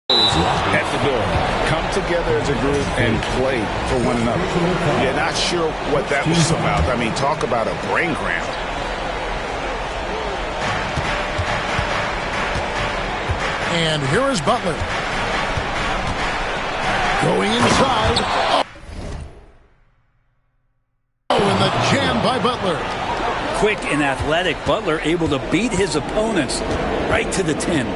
At the door. Come together as a group and play for one another. You're not sure what that was about. I mean, talk about a brain cramp. And here is Butler. Going inside. Oh, and the jam by Butler. Quick and athletic, Butler able to beat his opponents right to the tin.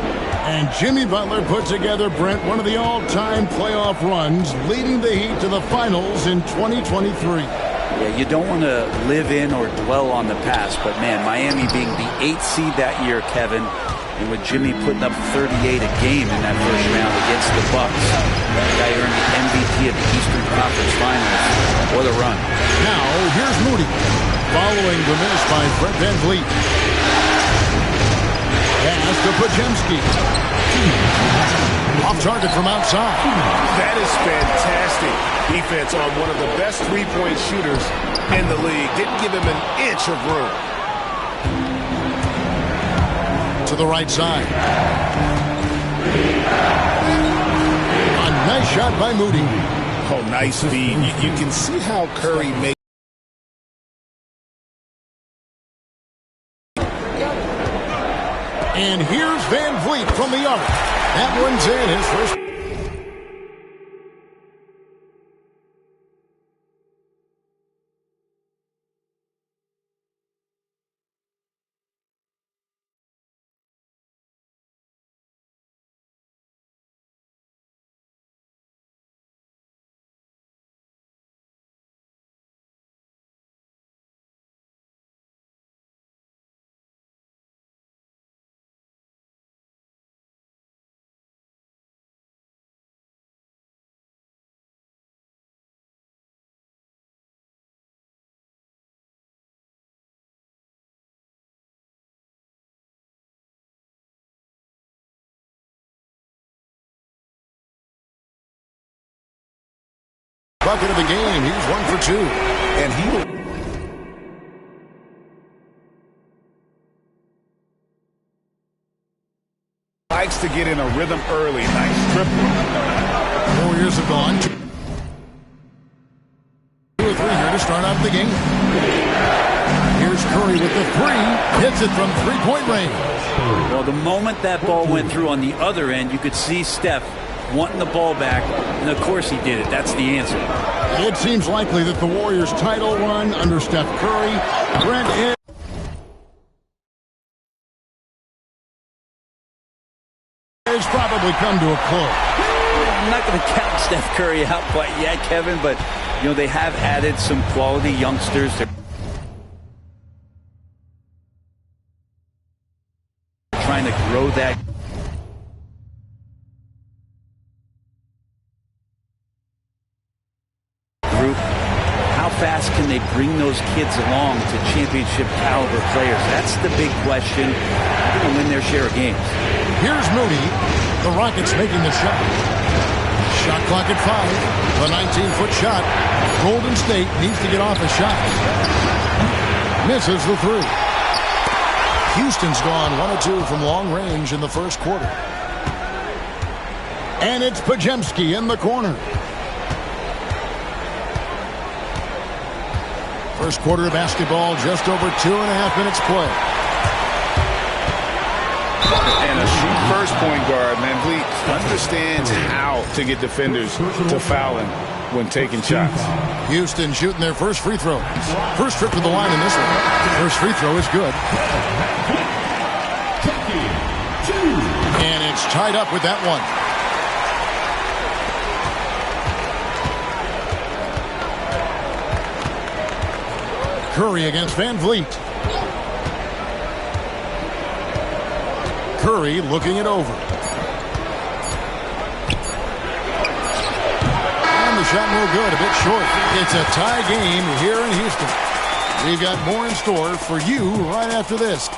And Jimmy Butler put together, Brent, one of the all-time playoff runs, leading the Heat to the finals in 2023. Yeah, you don't want to live in or dwell on the past, but man, Miami being the 8th seed that year, Kevin, and with Jimmy putting up 38 a game in that first round against the Bucks. The guy earned the MVP of the Eastern Conference Finals. What a run. Now, here's Moody, following the miss by Fred VanVleet. Pass to Podziemski. Off target from outside. That is fantastic defense on one of the best three-point shooters in the league. Didn't give him an inch of room. To the right side. A nice shot by Moody. Oh, nice feed. You can see how Curry made. And here's VanVleet from the arc. That one's in his first. Bucket of the game. He's 1 for 2. And he likes to get in a rhythm early. Nice triple. Warriors have gone 2 or 3 here to start out the game. Here's Curry with the 3. Hits it from three-point range. Well, the moment that ball went through on the other end, you could see Steph wanting the ball back, and of course he did it. That's the answer. It seems likely that the Warriors' title run under Steph Curry, Brent, has probably come to a close. I'm not going to count Steph Curry out quite yet, Kevin, but you know they have added some quality youngsters. They're trying to grow that group. How fast can they bring those kids along to championship caliber players? That's the big question. They're going to win their share of games. Here's Moody. The Rockets making the shot. Shot clock at 5. The 19-foot shot. Golden State needs to get off a shot. Misses the 3. Houston's gone 1 of 2 from long range in the first quarter. And it's Podziemski in the corner. First quarter of basketball, just over 2.5 minutes play. And a first point guard, VanVleet, understands how to get defenders to foul him when taking shots. Houston shooting their first free throw. First trip to the line in this one. First free throw is good. And it's tied up with that one. Curry against VanVleet. Curry looking it over. And the shot no good, a bit short. It's a tie game here in Houston. We've got more in store for you right after this.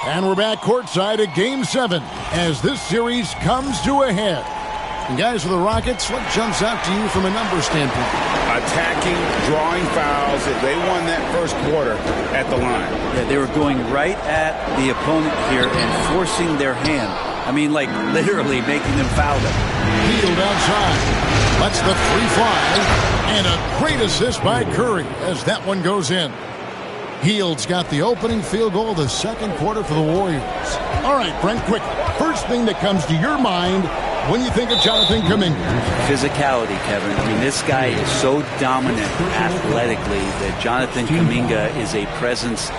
And we're back courtside at Game 7 as this series comes to a head. And guys, for the Rockets, what jumps out to you from a numbers standpoint? Attacking, drawing fouls. They won that first quarter at the line. Yeah, they were going right at the opponent here and forcing their hand. I mean, like literally making them foul them. Hield outside. Lets the three fly. And a great assist by Curry as that one goes in. Hield's got the opening field goal of the second quarter for the Warriors. All right, Brent, quick. First thing that comes to your mind when you think of Jonathan Kuminga. Physicality, Kevin. I mean, this guy is so dominant athletically that Jonathan Kuminga is a presence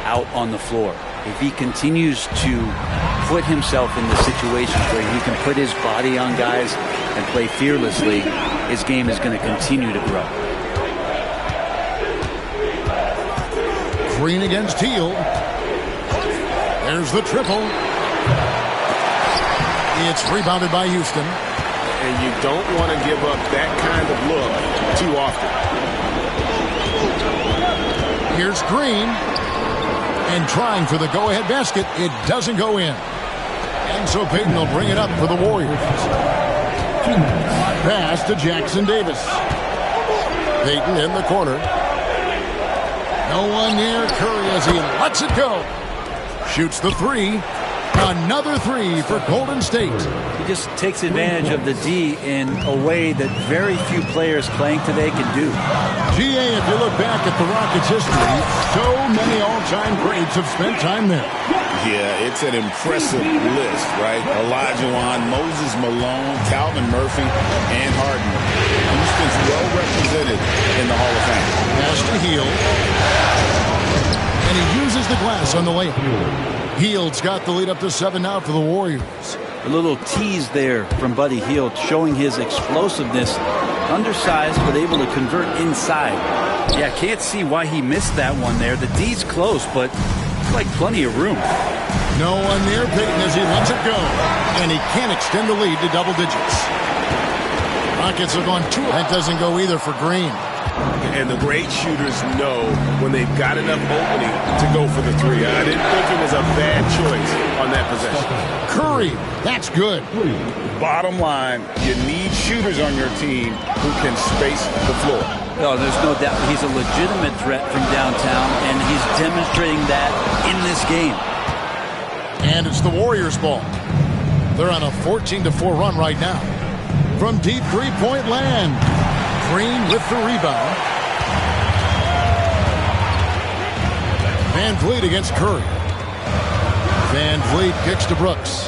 out on the floor. If he continues to put himself in the situations where he can put his body on guys and play fearlessly, his game is going to continue to grow. Green against Hield. There's the triple. It's rebounded by Houston. And you don't want to give up that kind of look too often. Here's Green. And trying for the go-ahead basket. It doesn't go in. And so Payton will bring it up for the Warriors. Pass to Jackson Davis. Payton in the corner. No one near Curry as he lets it go. Shoots the three. Another three for Golden State. He just takes advantage of the D in a way that very few players playing today can do. GA, if you look back at the Rockets' history, so many all-time greats have spent time there. Yeah, it's an impressive list, right? Olajuwon, Moses Malone, Calvin Murphy, and Harden. Houston's well represented in the Hall of Fame. Pass to Hield. And he uses the glass on the layup. Hield's got the lead up to 7 now for the Warriors. A little tease there from Buddy Hield, showing his explosiveness. Undersized, but able to convert inside. Yeah, can't see why he missed that one there. The D's close, but it's like plenty of room. No one near Payton as he lets it go. And he can't extend the lead to double digits. Rockets have gone 2. That doesn't go either for Green. And the great shooters know when they've got enough opening to go for the three. I didn't think it was a bad choice on that possession. Curry, that's good. Bottom line, you need shooters on your team who can space the floor. No, there's no doubt he's a legitimate threat from downtown, and he's demonstrating that in this game. And it's the Warriors' ball. They're on a 14-4 run right now. From deep three-point land. Green with the rebound. Van Vliet against Curry. Van Vliet kicks to Brooks.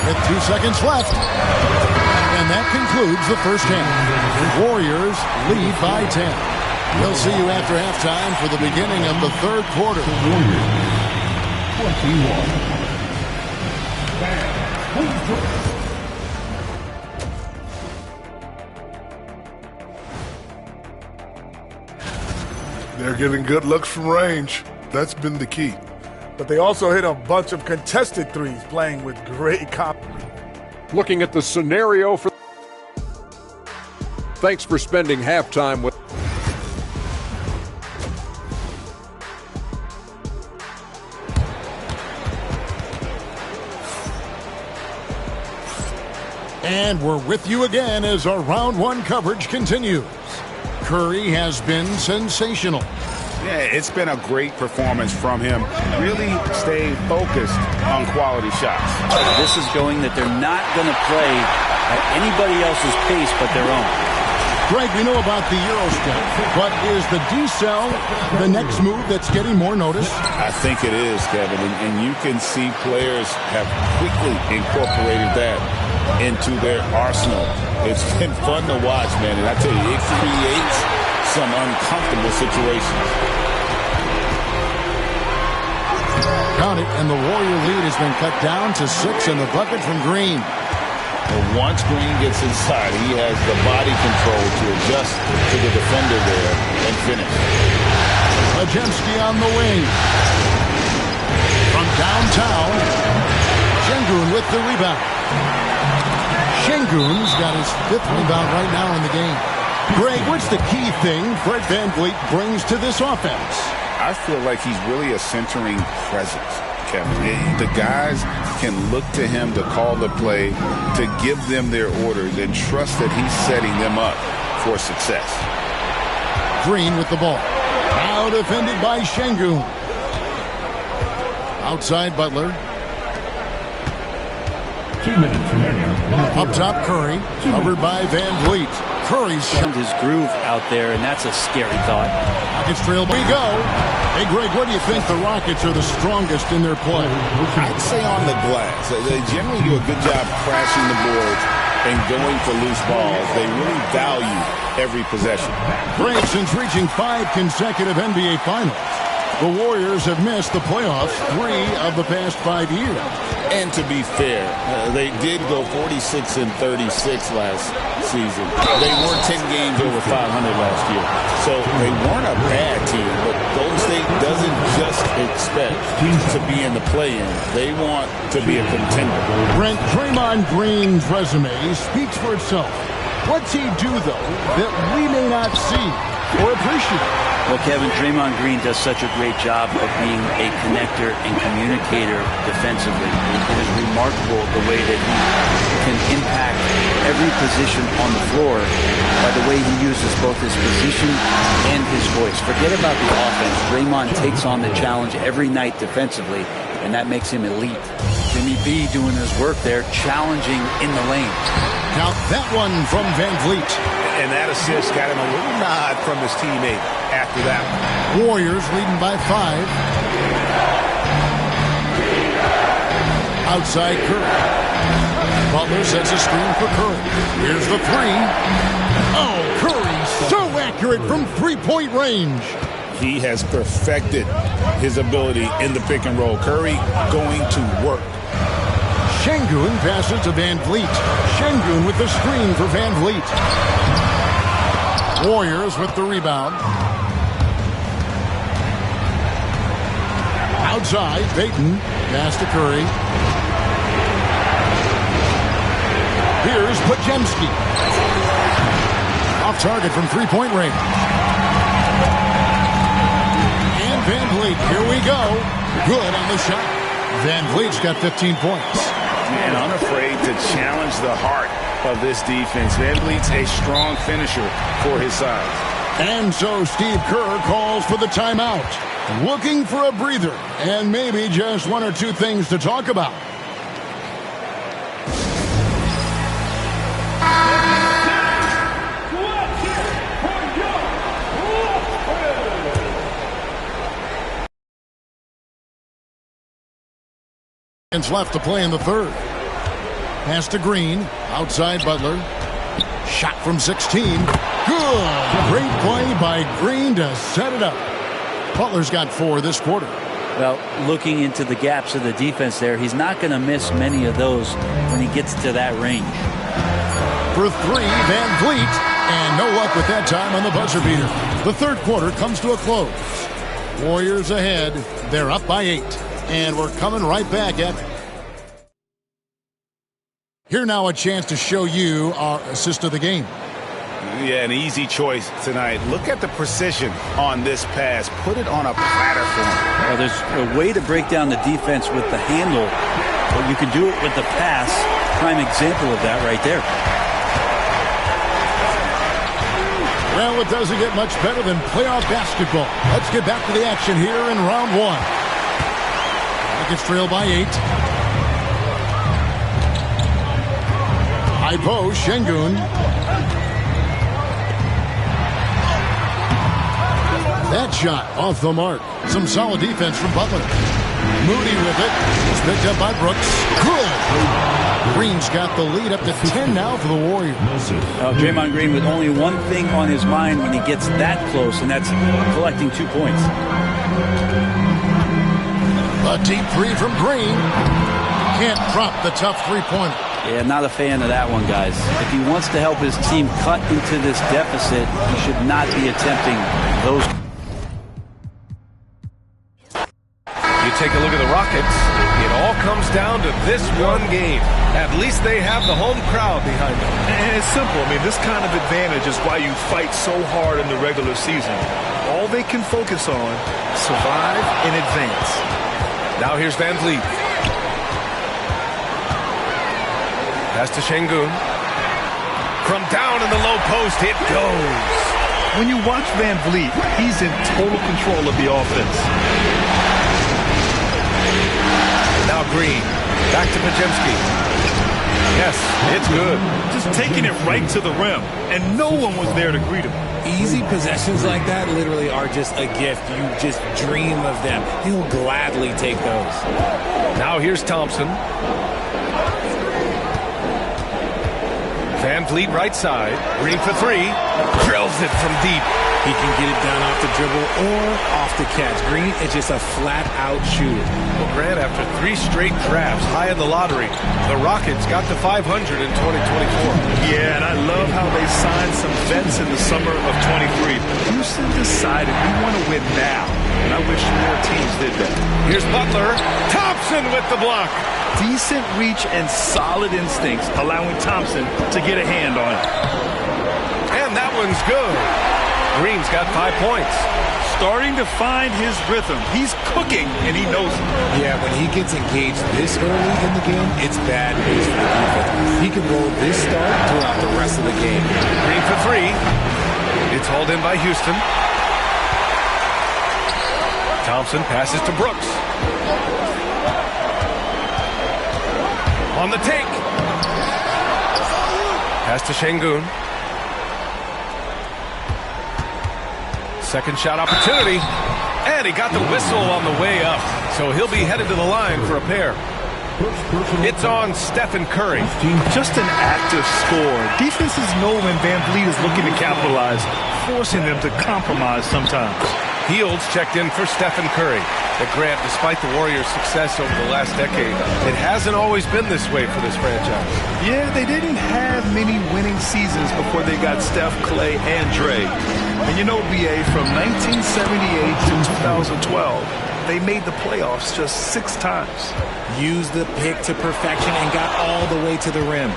With 2 seconds left. And that concludes the first half. Warriors lead by 10. We'll see you after halftime for the beginning of the third quarter. They're getting good looks from range. That's been the key. But they also hit a bunch of contested threes, playing with great confidence. Looking at the scenario for... Thanks for spending halftime with... And we're with you again as our round one coverage continues. Curry has been sensational. Yeah, it's been a great performance from him. Really stayed focused on quality shots. This is showing that they're not going to play at anybody else's pace but their own. Greg, we know about the Euro step, but is the decel the next move that's getting more notice? I think it is, Kevin, and you can see players have quickly incorporated that into their arsenal. It's been fun to watch, man, and I tell you, it creates some uncomfortable situations. Count it, and the Warrior lead has been cut down to 6 in the bucket from Green. Well, once Green gets inside, he has the body control to adjust to the defender there and finish. Majemski on the wing. From downtown, Şengün with the rebound. Şengün's got his 5th rebound right now in the game. Greg, what's the key thing Fred VanVleet brings to this offense? I feel like he's really a centering presence. Kevin. The guys can look to him to call the play, to give them their orders, and trust that he's setting them up for success. Green with the ball. Now defended by Şengün. Outside Butler. 2 minutes remaining. Up top Curry. Covered by Van Vliet. Curry's Found his groove out there, and that's a scary thought. Rockets trail. We go. Hey, Greg, what do you think the Rockets are the strongest in their play? I'd say on the glass. They generally do a good job crashing the boards and going for loose balls. They really value every possession. Great, since reaching 5 consecutive NBA Finals, the Warriors have missed the playoffs 3 of the past 5 years. And to be fair, they did go 46 and 36 last season. They were 10 games over 500 last year. So they weren't a bad team, but Golden State doesn't just expect to be in the play-in. They want to be a contender. Brent, Draymond Green's resume speaks for itself. What's he do, though, that we may not see or appreciate? Well, Kevin, Draymond Green does such a great job of being a connector and communicator defensively. It is remarkable the way that he can impact every position on the floor by the way he uses both his position and his voice. Forget about the offense. Draymond takes on the challenge every night defensively, and that makes him elite. Jimmy B doing his work there, challenging in the lane. Count that one from Van Vliet. And that assist got him a little nod from his teammate after that. Warriors leading by 5. Outside Curry. Butler sets a screen for Curry. Here's the 3. Oh, Curry so accurate from three-point range. He has perfected his ability in the pick and roll. Curry going to work. Şengün passes to Van Vliet. Şengün with the screen for Van Vliet. Warriors with the rebound. Outside, Payton. Pass to Curry. Here's Podziemski. Off target from three-point range. And Van Vliet, here we go. Good on the shot. Van Vliet's got 15 points. And unafraid to challenge the heart of this defense. Van Vliet's a strong finisher for his size. And so Steve Kerr calls for the timeout. Looking for a breather and maybe just 1 or 2 things to talk about. Left to play in the third. Pass to Green. Outside Butler. Shot from 16. Good. Great play by Green to set it up. Butler's got 4 this quarter. Well, looking into the gaps of the defense there, he's not going to miss many of those when he gets to that range. For 3, Van Vliet. And no luck with that time on the buzzer beater. The third quarter comes to a close. Warriors ahead. They're up by 8. And we're coming right back at... Here now a chance to show you our assist of the game. Yeah, an easy choice tonight. Look at the precision on this pass. Put it on a platter for him. Well, there's a way to break down the defense with the handle, but you can do it with the pass. Prime example of that right there. Well, it doesn't get much better than playoff basketball. Let's get back to the action here in round 1. Rockets trail by 8. High post, Şengün. That shot off the mark. Some solid defense from Butler. Moody with it. It's picked up by Brooks. Good. Green's got the lead up to 10 now for the Warriors. Draymond Green with only one thing on his mind when he gets that close, and that's collecting 2 points. A deep 3 from Green. Can't drop the tough three-pointer. Yeah, not a fan of that one, guys. If he wants to help his team cut into this deficit, he should not be attempting those. You take a look at the Rockets, it all comes down to this one game. At least they have the home crowd behind them. And it's simple. I mean, this kind of advantage is why you fight so hard in the regular season. All they can focus on, survive and advance. Now here's Van Vliet. Pass to Şengün. From down in the low post, it goes. When you watch Van Vliet, he's in total control of the offense. Now Green. Back to Pajemski. Yes, it's good. Just taking it right to the rim, and no one was there to greet him. Easy possessions like that literally are just a gift. You just dream of them. He'll gladly take those. Now here's Thompson. Van Vliet right side. Green for three. Drills it from deep. He can get it done off the dribble or off the catch. Green is just a flat-out shooter. Well, Grant, after 3 straight drafts high in the lottery, the Rockets got to 500 in 2024. Yeah, and I love how they signed some vets in the summer of 23. Houston decided we want to win now, and I wish more teams did that. Here's Butler. Thompson with the block. Decent reach and solid instincts, allowing Thompson to get a hand on it. And that one's good. Green's got 5 points. Starting to find his rhythm. He's cooking, and he knows it. Yeah, when he gets engaged this early in the game, it's bad news for the defense. He can roll this start throughout the rest of the game. Green for 3. It's hauled in by Houston. Thompson passes to Brooks. On the take. Pass to Şengün. Second shot opportunity. And he got the whistle on the way up. So he'll be headed to the line for a pair. It's on Stephen Curry. Just an active score. Defenses know when Van Vliet is looking to capitalize, forcing them to compromise sometimes. Fields checked in for Stephen Curry. But Grant, despite the Warriors' success over the last decade, it hasn't always been this way for this franchise. Yeah, they didn't have many winning seasons before they got Steph, Clay, and Dre. And you know, BA, from 1978 to 2012, they made the playoffs just 6 times. Used the pick to perfection and got all the way to the rim.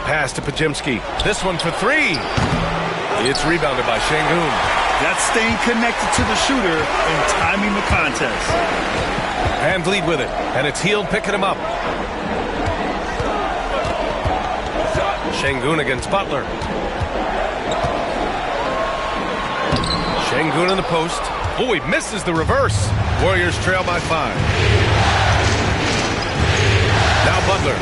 Pass to Pajemski. This one for 3. It's rebounded by Şengün. That's staying connected to the shooter and timing the contest. Van Vliet with it, and it's Hield picking him up. Şengün against Butler. Şengün in the post. Oh, he misses the reverse. Warriors trail by 5. Now Butler.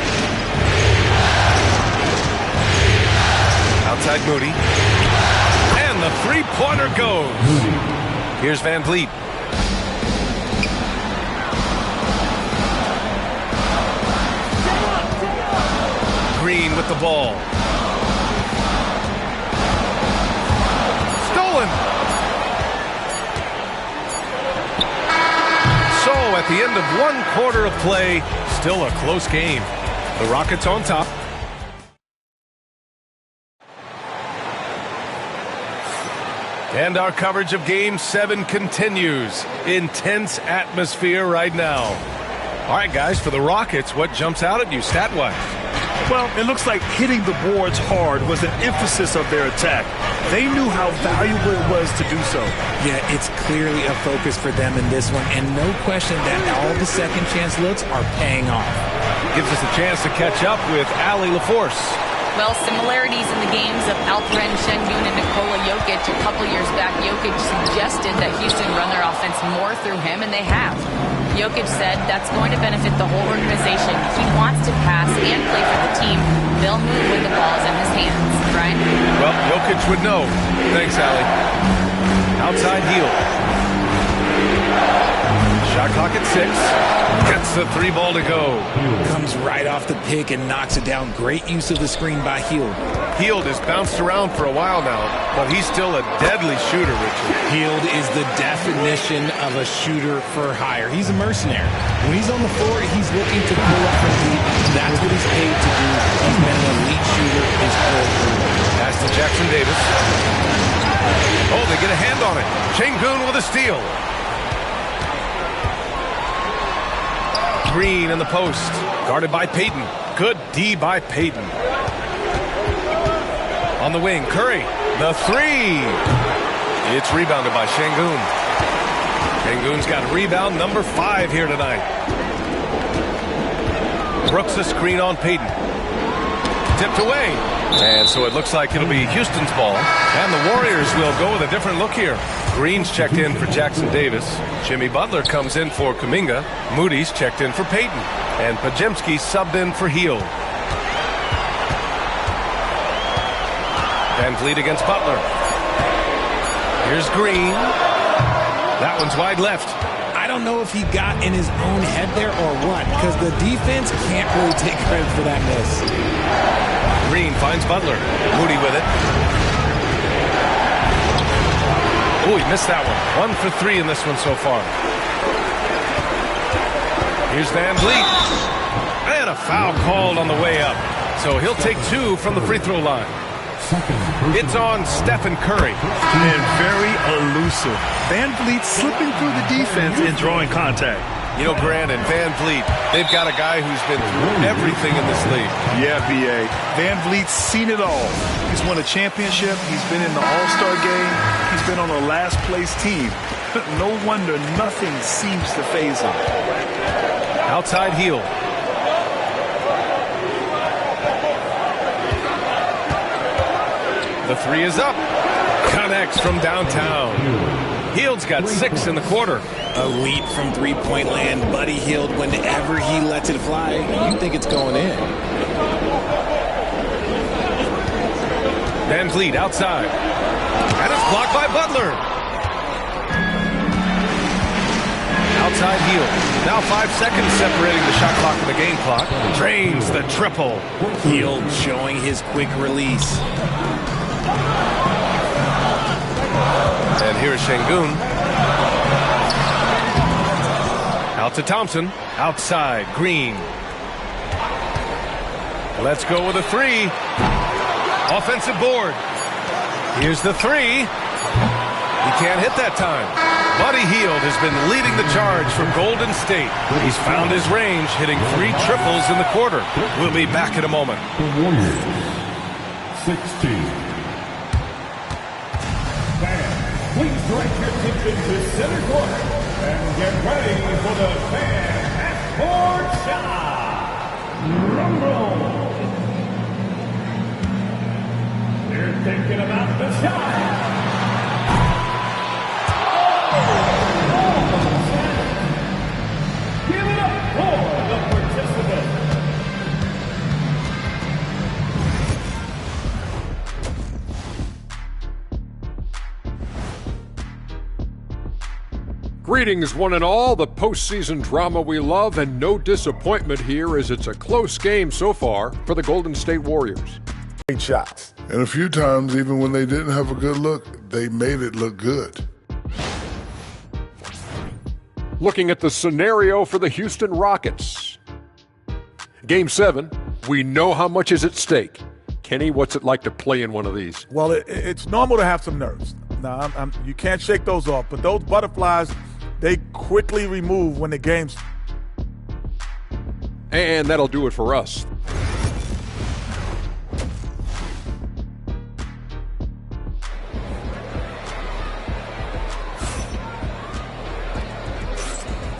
Outside Moody. And the 3-pointer goes. Here's Van Vliet. Green with the ball. Stolen. So at the end of 1 quarter of play, still a close game. The Rockets on top. And our coverage of Game 7 continues. Intense atmosphere right now. All right, guys, for the Rockets, what jumps out at you stat-wise? Well, it looks like hitting the boards hard was an emphasis of their attack. They knew how valuable it was to do so. Yeah, it's clearly a focus for them in this one, and no question that all the second chance looks are paying off. Gives us a chance to catch up with Allie LaForce. Well, similarities in the games of Alperen Şengün and Nikola Jokic. A couple years back, Jokic suggested that Houston run their offense more through him, and they have. Jokic said that's going to benefit the whole organization. He wants to pass and play for the team. They'll move when the ball is in his hands. Brian? Well, Jokic would know. Thanks, Allie. Outside Hield. Shot clock at 6. Gets the 3 ball to go. Comes right off the pick and knocks it down. Great use of the screen by Hield. Hield has bounced around for a while now, but he's still a deadly shooter, Richard. Hield is the definition of a shooter for hire. He's a mercenary. When he's on the floor, he's looking to pull up from deep. That's what he's paid to do. He's been an elite shooter his whole career. Pass to Jackson Davis. Oh, they get a hand on it. Şengün with a steal. Green in the post. Guarded by Payton. Good D by Payton. On the wing, Curry. The 3. It's rebounded by Şengün. Sengun's got rebound number 5 here tonight. Brooks a screen on Payton. Tipped away. And so it looks like it'll be Houston's ball. And the Warriors will go with a different look here. Green's checked in for Jackson Davis. Jimmy Butler comes in for Kuminga. Moody's checked in for Payton. And Podziemski subbed in for Hield. Van Vliet against Butler. Here's Green. That one's wide left. I don't know if he got in his own head there or what, because the defense can't really take credit for that miss. Green finds Butler. Moody with it. Oh, he missed that one. 1 for 3 in this one so far. Here's Van Vliet. And a foul called on the way up. So he'll take 2 from the free throw line. It's on Stephen Curry. And very elusive. Van Vliet slipping through the defense and drawing contact. You know, Grant and Van Vliet, they've got a guy who's been through everything in this league. Yeah, B.A. Van Vliet's seen it all. He's won a championship. He's been in the All-Star game. He's been on a last-place team. No wonder nothing seems to faze him. Outside Hield. The 3 is up. Connects from downtown. Hield's got 6 in the quarter. Elite from three-point land. Buddy Hield, whenever he lets it fly, you think it's going in. Van Vliet outside. And it's blocked by Butler. Outside Hield. Now 5 seconds separating the shot clock from the game clock. Drains the triple. Hield showing his quick release. And here's Sengun. Out to Thompson. Outside. Green. Let's go with a 3. Offensive board. Here's the 3. He can't hit that time. Buddy Hield has been leading the charge for Golden State. He's found his range, hitting 3 triples in the quarter. We'll be back in a moment. The Warriors, 16. Please direct your attention to center court and get ready for the fan passport shot. Rumble. They're thinking about the shot. Give it up for the participant. Greetings, one and all. The postseason drama we love, and no disappointment here as it's a close game so far for the Golden State Warriors. Great shots. And a few times, even when they didn't have a good look, they made it look good. Looking at the scenario for the Houston Rockets. Game 7, we know how much is at stake. Kenny, what's it like to play in one of these? Well, it's normal to have some nerves. Now, you can't shake those off, but those butterflies, they quickly remove when the game's... And that'll do it for us.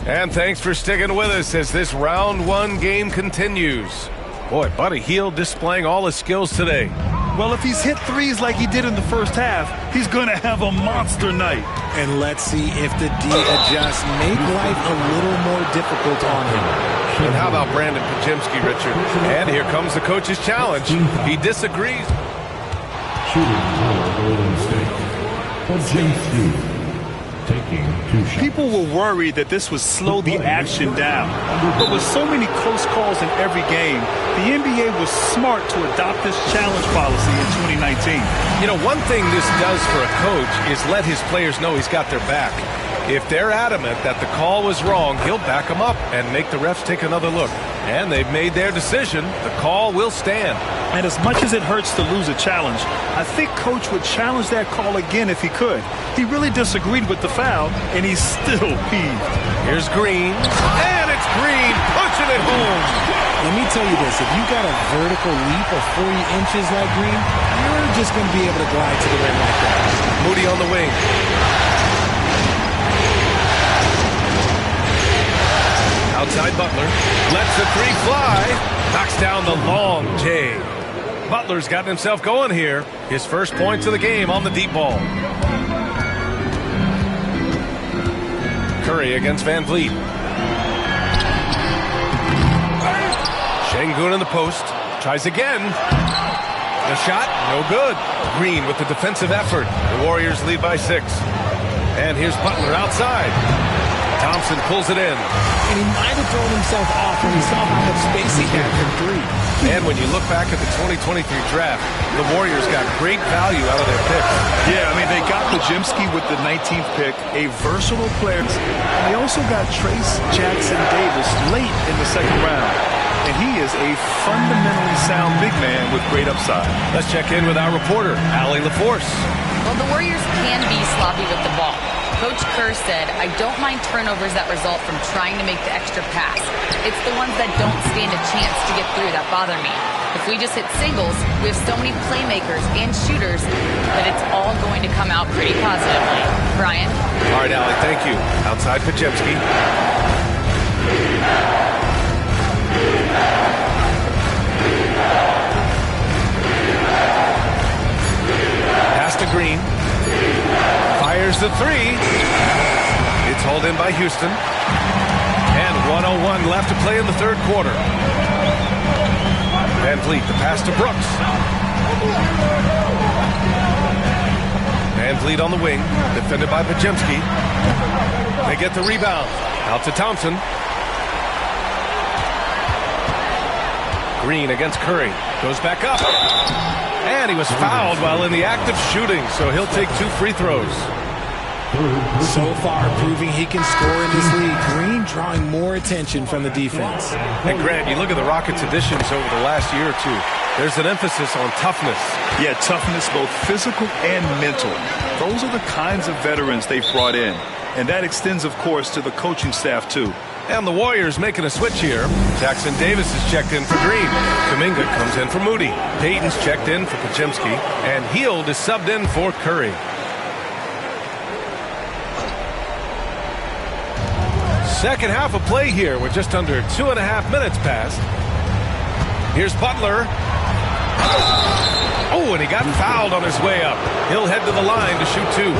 And thanks for sticking with us as this round 1 game continues. Boy, Buddy Hield displaying all his skills today. Well, if he's hit 3s like he did in the first half, he's going to have a monster night. And let's see if the D adjusts, make life a little more difficult on him. And how about Brandon Podziemski, Richard? And here comes the coach's challenge. He disagrees. Shooting for Golden State. Podziemski. Taking 2 shots. People were worried that this would slow the action down. But with so many close calls in every game, the NBA was smart to adopt this challenge policy in 2019. You know, one thing this does for a coach is let his players know he's got their back. If they're adamant that the call was wrong, he'll back them up and make the refs take another look. And they've made their decision. The call will stand. And as much as it hurts to lose a challenge, I think Coach would challenge that call again if he could. He really disagreed with the foul, and he's still peeved. Here's Green, and it's Green punching it home. Let me tell you this, if you got a vertical leap of 40 inches like Green, you're just going to be able to glide to the rim like that. Moody on the wing. Outside Butler. Lets the three fly. Knocks down the long J. Butler's gotten himself going here. His first points of the game on the deep ball. Curry against Van Vliet. Şengün in the post. Tries again. The shot, no good. Green with the defensive effort. The Warriors lead by 6. And here's Butler outside. Thompson pulls it in. And he might have thrown himself off when he saw how much space he had from 3. And when you look back at the 2023 draft, the Warriors got great value out of their picks. Yeah, I mean, they got Podziemski with the 19th pick, a versatile player. And they also got Trace Jackson Davis late in the second round. And he is a fundamentally sound big man with great upside. Let's check in with our reporter, Allie LaForce. Well, the Warriors can be sloppy with the ball. Coach Kerr said, I don't mind turnovers that result from trying to make the extra pass. It's the ones that don't stand a chance to get through that bother me. If we just hit singles, we have so many playmakers and shooters that it's all going to come out pretty positively. Brian? All right, Allie, thank you. Outside Podziemski. Pass to Green. Fires the three. It's hauled in by Houston. And 1:01 left to play in the third quarter. Van Vliet, the pass to Brooks. Van Vliet on the wing, defended by Podziemski. They get the rebound. Out to Thompson. Green against Curry. Goes back up. And he was fouled while in the act of shooting, so he'll take 2 free throws. So far, proving he can score in this league. Green drawing more attention from the defense. And Grant, you look at the Rockets' additions over the last year or two. There's an emphasis on toughness. Yeah, toughness, both physical and mental. Those are the kinds of veterans they've brought in. And that extends, of course, to the coaching staff, too. And the Warriors making a switch here. Jackson Davis is checked in for Green. Kuminga comes in for Moody. Payton's checked in for Podziemski. And Hield is subbed in for Curry. Second half of play here with just under 2.5 minutes passed. Here's Butler. Oh, and he got fouled on his way up. He'll head to the line to shoot 2.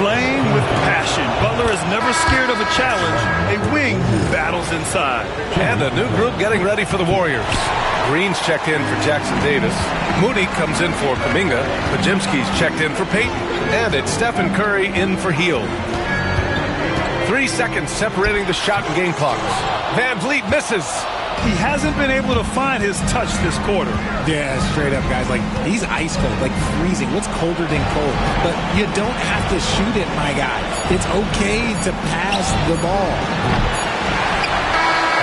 Playing with passion. Butler is never scared of a challenge. A wing battles inside. And a new group getting ready for the Warriors. Green's checked in for Jackson Davis. Moody comes in for Kuminga. Podziemski's checked in for Payton. And it's Stephen Curry in for Hield. 3 seconds separating the shot and game clocks. Van Vliet misses. He hasn't been able to find his touch this quarter. Yeah, straight up, guys. Like, he's ice cold, like freezing. What's colder than cold? But you don't have to shoot it, my guy. It's okay to pass the ball.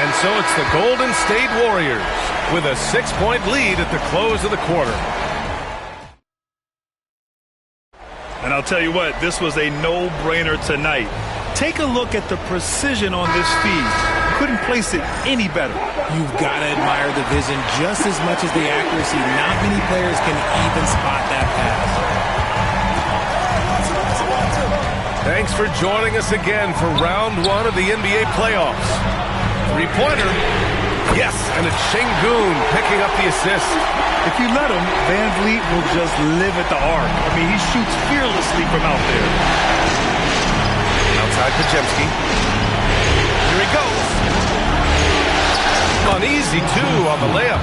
And so it's the Golden State Warriors with a 6-point lead at the close of the quarter. And I'll tell you what, this was a no-brainer tonight. Take a look at the precision on this feed. Couldn't place it any better. You've got to admire the vision just as much as the accuracy. Not many players can even spot that pass. Thanks for joining us again for round 1 of the NBA playoffs. 3-pointer. Yes, and it's Şengün picking up the assist. If you let him, Van Vliet will just live at the arc. I mean, he shoots fearlessly from out there. Outside Podziemski. Here he goes. An easy 2 on the layup.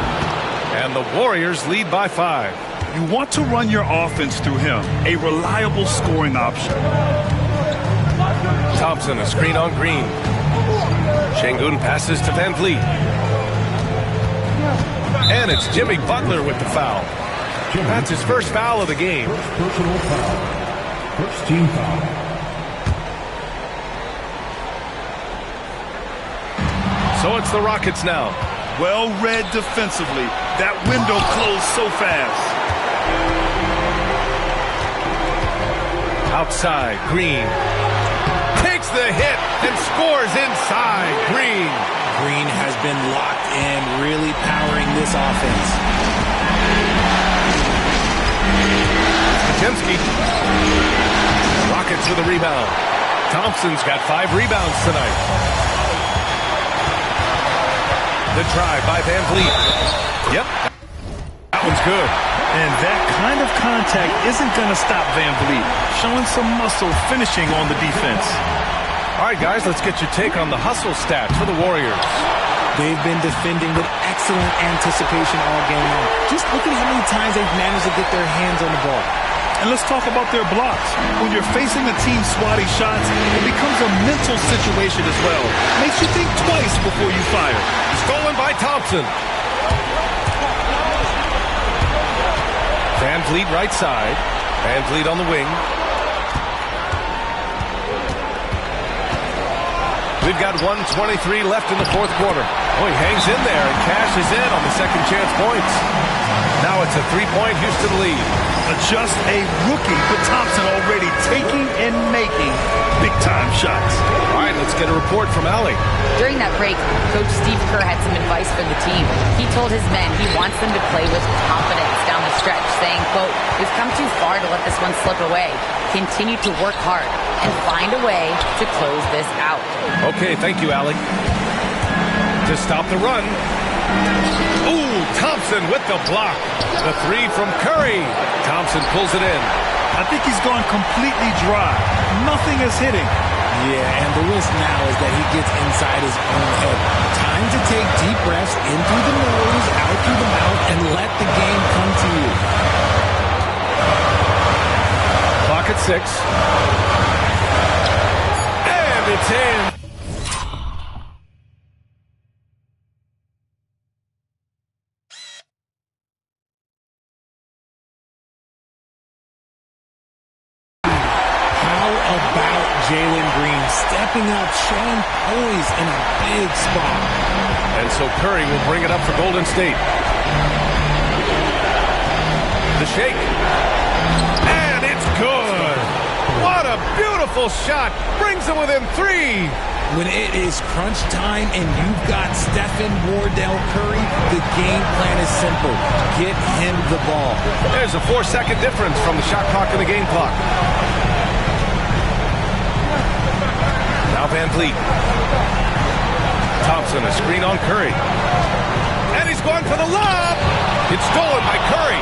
And the Warriors lead by 5. You want to run your offense through him. A reliable scoring option. Thompson, a screen on Green. Şengün passes to Van Vliet. And it's Jimmy Butler with the foul. That's his first foul of the game. First personal foul. First team foul. So it's the Rockets now. Well read defensively. That window closed so fast. Outside, Green. Takes the hit and scores inside. Green. Green has been locked in, really powering this offense. Podziemski. Rockets with a rebound. Thompson's got 5 rebounds tonight. The try by Van Vliet. Yep. That one's good. And that kind of contact isn't going to stop Van Vliet. Showing some muscle, finishing on the defense. All right, guys, let's get your take on the hustle stats for the Warriors. They've been defending with excellent anticipation all game long. Just look at how many times they've managed to get their hands on the ball. And let's talk about their blocks. When you're facing a team swatting shots, it becomes a mental situation as well. Makes you think twice before you fire. Stolen by Thompson. Van Vliet right side. Van Vliet on the wing. We've got 1:23 left in the fourth quarter. Oh, he hangs in there and cashes in on the second chance points. Now it's a three-point Houston lead. Just a rookie, but Thompson already taking and making big-time shots. All right, let's get a report from Allie. During that break, Coach Steve Kerr had some advice for the team. He told his men he wants them to play with confidence down the stretch, saying, quote, "We've come too far to let this one slip away. Continue to work hard and find a way to close this out." Okay, thank you, Allie. To stop the run. Ooh, Thompson with the block. The three from Curry. Thompson pulls it in. I think he's gone completely dry. Nothing is hitting. Yeah, and the risk now is that he gets inside his own head. Time to take deep breaths in through the nose, out through the mouth, and let the game come to you. Clock at 6. And it's in. Stepping up, showing poise in a big spot. And so Curry will bring it up for Golden State. The shake. And it's good. What a beautiful shot. Brings them within 3. When it is crunch time and you've got Stephen Wardell Curry, the game plan is simple. Get him the ball. There's a 4-second difference from the shot clock and the game clock. Now Van Vliet. Thompson, a screen on Curry. And he's going for the lob. It's stolen by Curry.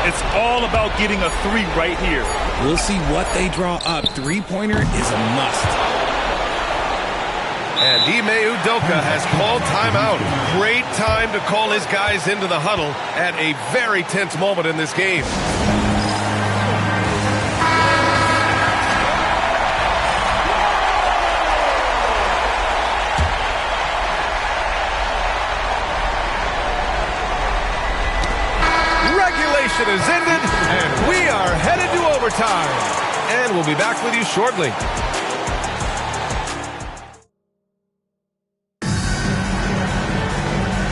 It's all about getting a 3 right here. We'll see what they draw up. Three-pointer is a must. And Ime Udoka has called timeout. Great time to call his guys into the huddle at a very tense moment in this game. Is ended, and we are headed to overtime. And we'll be back with you shortly.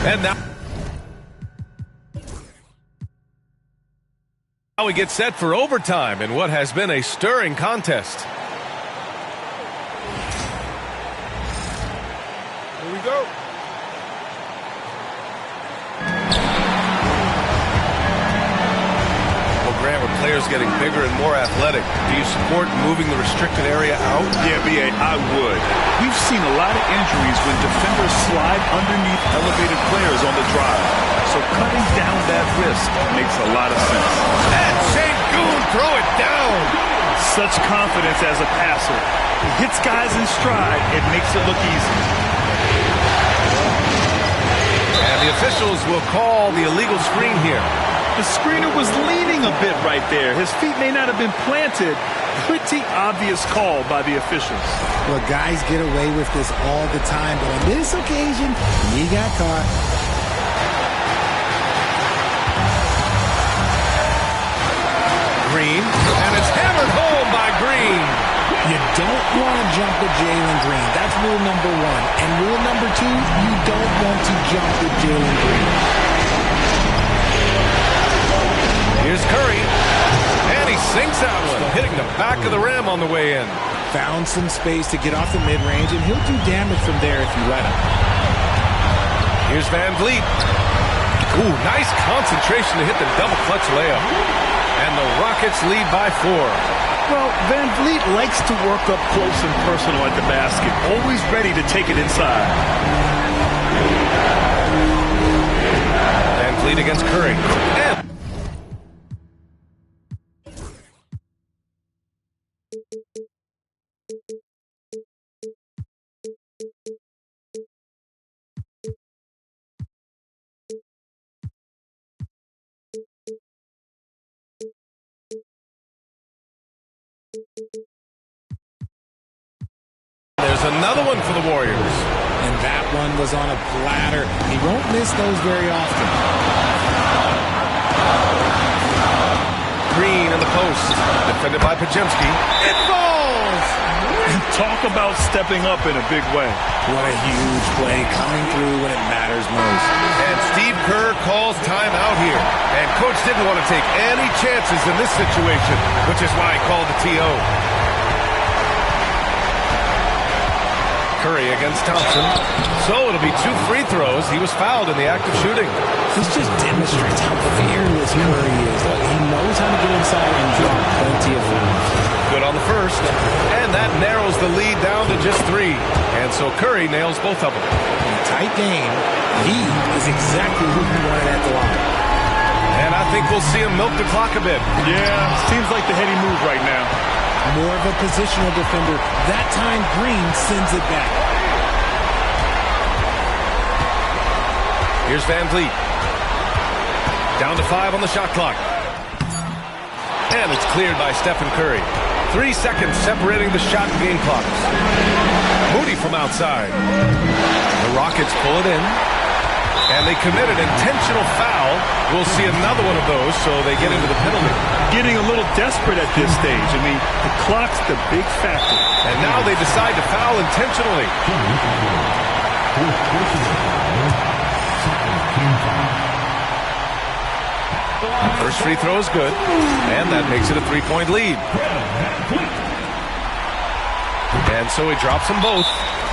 And now we get set for overtime in what has been a stirring contest. Here we go. With players getting bigger and more athletic, do you support moving the restricted area out? Yeah, B.A., I would. We've seen a lot of injuries when defenders slide underneath elevated players on the drive. So cutting down that risk makes a lot of sense. And Sengun throw it down. Such confidence as a passer. He hits guys in stride. It makes it look easy. And the officials will call the illegal screen here. The screener was leaning a bit right there. His feet may not have been planted. Pretty obvious call by the officials. Well, guys get away with this all the time, but on this occasion, he got caught. Green, and it's hammered home by Green. You don't want to jump with Jalen Green. That's rule number 1. And rule number 2, you don't want to jump with Jalen Green. Here's Curry, and he sinks that one, hitting the back of the rim on the way in. Found some space to get off the mid-range, and he'll do damage from there if you let him. Here's Van Vliet. Ooh, nice concentration to hit the double clutch layup. And the Rockets lead by 4. Well, Van Vliet likes to work up close and personal at the basket, always ready to take it inside. lead against Curry. And there's another one for the Warriors. And that one was on a platter. He won't miss those very often. Green in the post. Defended by Pajemski. It falls! Talk about stepping up in a big way. What a huge play coming through when it matters most. And Steve Kerr calls timeout here. And Coach didn't want to take any chances in this situation, which is why he called the TO. Curry against Thompson. So it'll be 2 free throws. He was fouled in the act of shooting. This just demonstrates how fearless Curry is. He knows how to get inside and drop plenty of fouls. Good on the first. And that narrows the lead down to just 3. And so Curry nails both of them. In a tight game, he is exactly who he wanted at the line. And I think we'll see him milk the clock a bit. Yeah, seems like the heady move right now. More of a positional defender. That time, Green sends it back. Here's Van Vliet. Down to 5 on the shot clock. And it's cleared by Stephen Curry. 3 seconds separating the shot and game clocks. Moody from outside. The Rockets pull it in. And they commit an intentional foul. We'll see another one of those, so they get into the penalty. Getting a little desperate at this stage. I mean, the clock's the big factor. And now they decide to foul intentionally. First free throw is good, and that makes it a 3-point lead. And so he drops them both,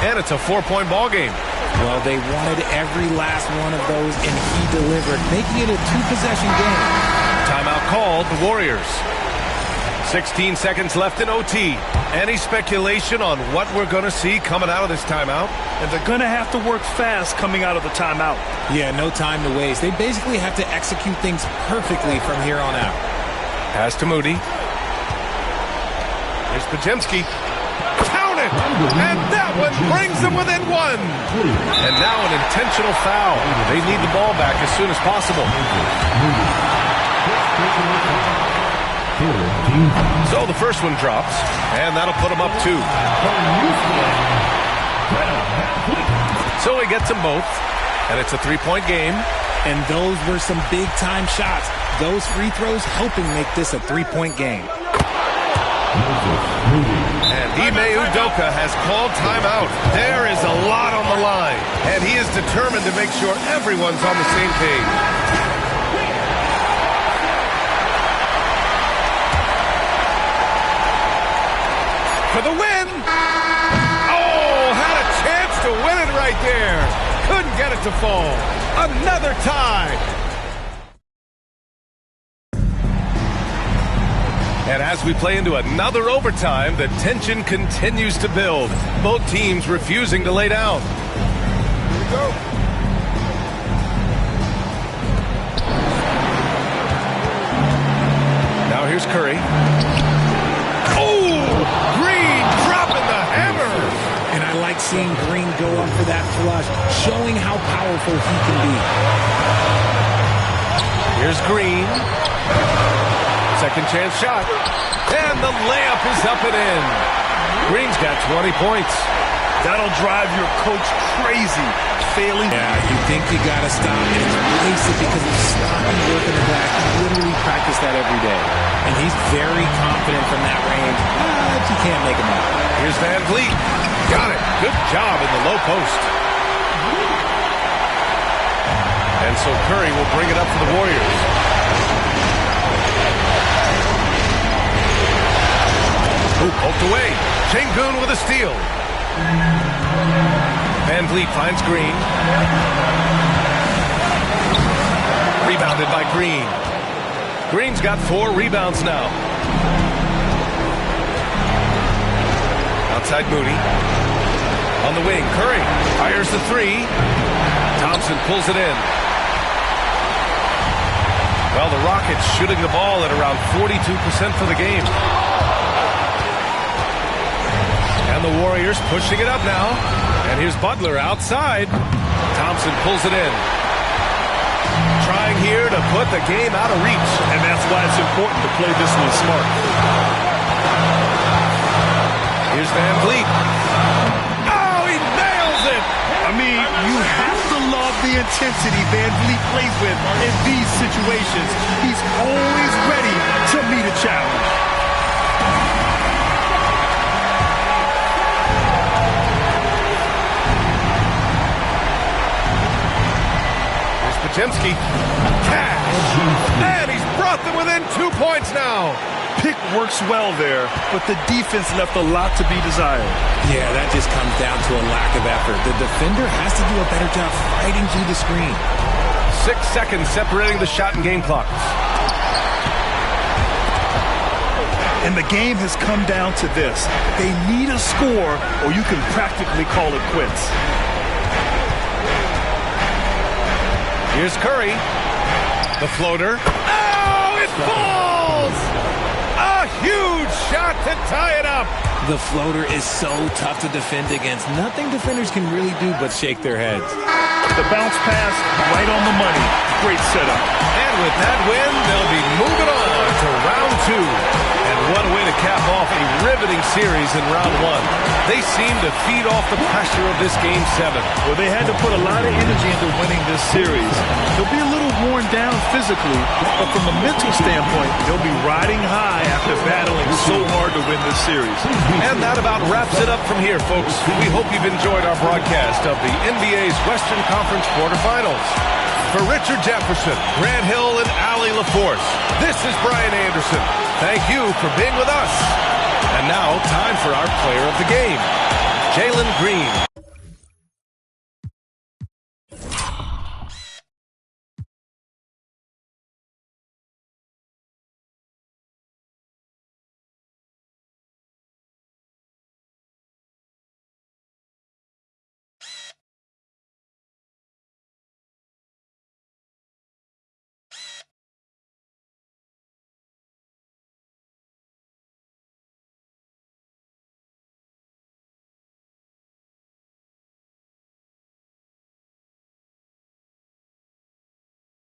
and it's a 4-point ball game. Well, they wanted every last one of those, and he delivered, making it a 2-possession game. Timeout called, the Warriors. 16 seconds left in OT. Any speculation on what we're going to see coming out of this timeout? And they're going to have to work fast coming out of the timeout. Yeah, no time to waste. They basically have to execute things perfectly from here on out. Pass to Moody. Here's Pajemski. Count it! And that one brings them within 1. And now an intentional foul. They need the ball back as soon as possible. So the first one drops, and that'll put them up 2. So he gets them both, and it's a 3-point game. And those were some big-time shots. Those free throws helping make this a 3-point game. And Ime Udoka has called timeout. There is a lot on the line, and he is determined to make sure everyone's on the same page. For the win! Oh, had a chance to win it right there. Couldn't get it to fall. Another tie. And as we play into another overtime, the tension continues to build. Both teams refusing to lay down. Here we go. Now here's Curry. Seeing Green go up for that flush, showing how powerful he can be. Here's Green. Second chance shot. And the layup is up and in. Green's got 20 points. That'll drive your coach crazy. Failing. Yeah, you think you got to stop and replace it because he's stopping work in the back. He literally practiced that every day. And he's very confident from that range. But you can't make him out. Here's Van Vliet. Got it. Good job in the low post. And so Curry will bring it up for the Warriors. Poked away. Sengun with a steal. Van Vliet finds Green. Rebounded by Green. Green's got 4 rebounds now. Outside Moody. On the wing, Curry fires the 3. Thompson pulls it in. Well, the Rockets shooting the ball at around 42% for the game. And the Warriors pushing it up now. And here's Butler outside. Thompson pulls it in. Trying here to put the game out of reach. And that's why it's important to play this one smart. Here's Van Vliet. Oh, he nails it! I mean, you have to love the intensity Van Vliet plays with in these situations. He's always ready to meet a challenge. Here's Pajemski. Cash! And he's brought them within 2 points now. Pick works well there, but the defense left a lot to be desired. Yeah, that just comes down to a lack of effort. The defender has to do a better job fighting through the screen. 6 seconds separating the shot and game clocks. And the game has come down to this. They need a score, or you can practically call it quits. Here's Curry. The floater. Oh, it falls! A huge shot to tie it up. The floater is so tough to defend against. Nothing defenders can really do but shake their heads. The bounce pass right on the money. Great setup. And with that win, they'll be moving on to round 2. And what a way to cap off a riveting series in round 1. They seem to feed off the pressure of this Game 7. Well, they had to put a lot of energy into winning this series. They'll be a little worn down physically, but from a mental standpoint, they'll be riding high after battling so hard to win this series. And that about wraps it up from here, folks. We hope you've enjoyed our broadcast of the NBA's Western Conference quarterfinals. For Richard Jefferson, Grant Hill, and Allie LaForce, this is Brian Anderson. Thank you for being with us. And now, time for our player of the game, Jalen Green.